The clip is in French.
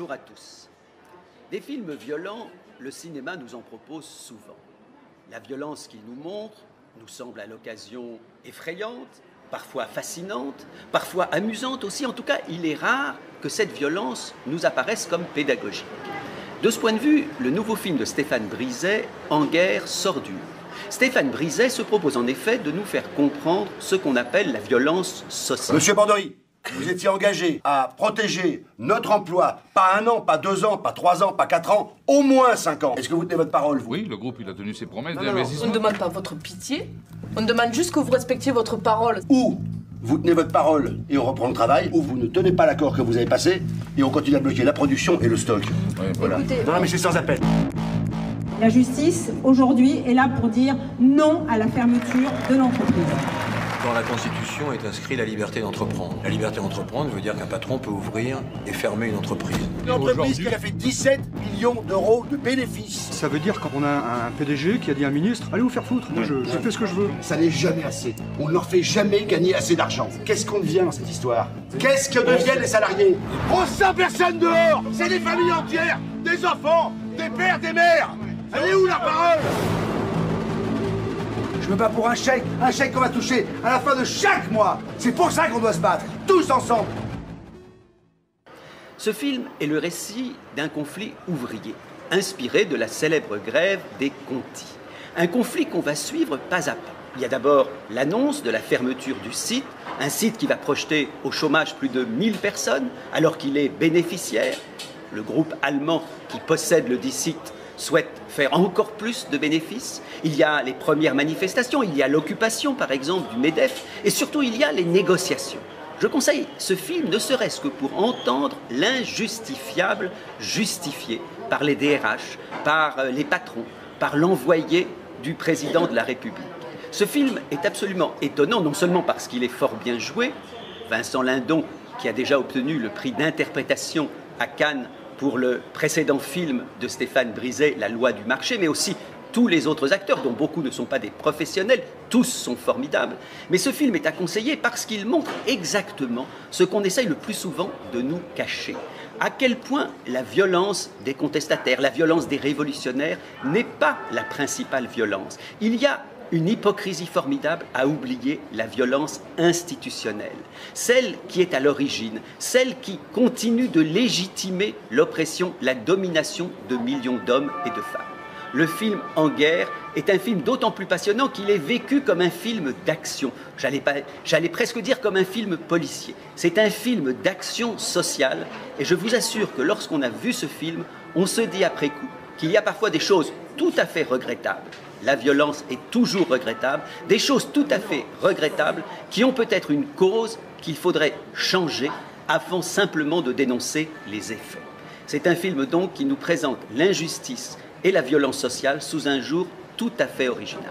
Bonjour à tous. Des films violents, le cinéma nous en propose souvent. La violence qu'il nous montre nous semble à l'occasion effrayante, parfois fascinante, parfois amusante aussi. En tout cas, il est rare que cette violence nous apparaisse comme pédagogique. De ce point de vue, le nouveau film de Stéphane Brisey, En guerre, sort du lot. Stéphane Brisey se propose en effet de nous faire comprendre ce qu'on appelle la violence sociale. Monsieur Bordery, vous étiez engagé à protéger notre emploi, pas 1 an, pas 2 ans, pas 3 ans, pas 4 ans, au moins 5 ans. Est-ce que vous tenez votre parole, vous? Oui, le groupe, il a tenu ses promesses Non. d'investissement. On ne demande pas votre pitié, on demande juste que vous respectiez votre parole. Ou vous tenez votre parole et on reprend le travail, ou vous ne tenez pas l'accord que vous avez passé et on continue à bloquer la production et le stock. Ouais, Voilà. Écoutez, Non, mais c'est sans appel. la justice, aujourd'hui, est là pour dire non à la fermeture de l'entreprise. Dans la Constitution est inscrit la liberté d'entreprendre. La liberté d'entreprendre veut dire qu'un patron peut ouvrir et fermer une entreprise. Une entreprise qui a fait 17 millions d'euros de bénéfices. Ça veut dire quand on a un PDG qui a dit à un ministre « Allez vous faire foutre, moi je fais ce que je veux ». Ça n'est jamais assez. On ne leur fait jamais gagner assez d'argent. Qu'est-ce qu'on devient dans cette histoire? Qu'est-ce que deviennent les salariés? On sent personne dehors. C'est des familles entières, des enfants, des pères, des mères. Elle est où la parole? Je me bats pour un chèque qu'on va toucher à la fin de chaque mois. C'est pour ça qu'on doit se battre, tous ensemble. Ce film est le récit d'un conflit ouvrier, inspiré de la célèbre grève des Conti. Un conflit qu'on va suivre pas à pas. Il y a d'abord l'annonce de la fermeture du site, un site qui va projeter au chômage plus de 1000 personnes, alors qu'il est bénéficiaire. Le groupe allemand qui possède le dit site souhaite faire encore plus de bénéfices. Il y a les premières manifestations, il y a l'occupation par exemple du MEDEF, et surtout il y a les négociations. Je conseille ce film ne serait-ce que pour entendre l'injustifiable justifié par les DRH, par les patrons, par l'envoyé du président de la République. Ce film est absolument étonnant, non seulement parce qu'il est fort bien joué, Vincent Lindon, qui a déjà obtenu le prix d'interprétation à Cannes pour le précédent film de Stéphane Brisey, La loi du marché, mais aussi tous les autres acteurs, dont beaucoup ne sont pas des professionnels, tous sont formidables. Mais ce film est à conseiller parce qu'il montre exactement ce qu'on essaye le plus souvent de nous cacher. À quel point la violence des contestataires, la violence des révolutionnaires n'est pas la principale violence. Il y a une hypocrisie formidable à oublier la violence institutionnelle, celle qui est à l'origine, celle qui continue de légitimer l'oppression, la domination de millions d'hommes et de femmes. Le film En guerre est un film d'autant plus passionnant qu'il est vécu comme un film d'action. J'allais presque dire comme un film policier. C'est un film d'action sociale et je vous assure que lorsqu'on a vu ce film, on se dit après coup qu'il y a parfois des choses tout à fait regrettables. La violence est toujours regrettable, des choses tout à fait regrettables qui ont peut-être une cause qu'il faudrait changer avant simplement de dénoncer les effets. C'est un film donc qui nous présente l'injustice et la violence sociale sous un jour tout à fait original.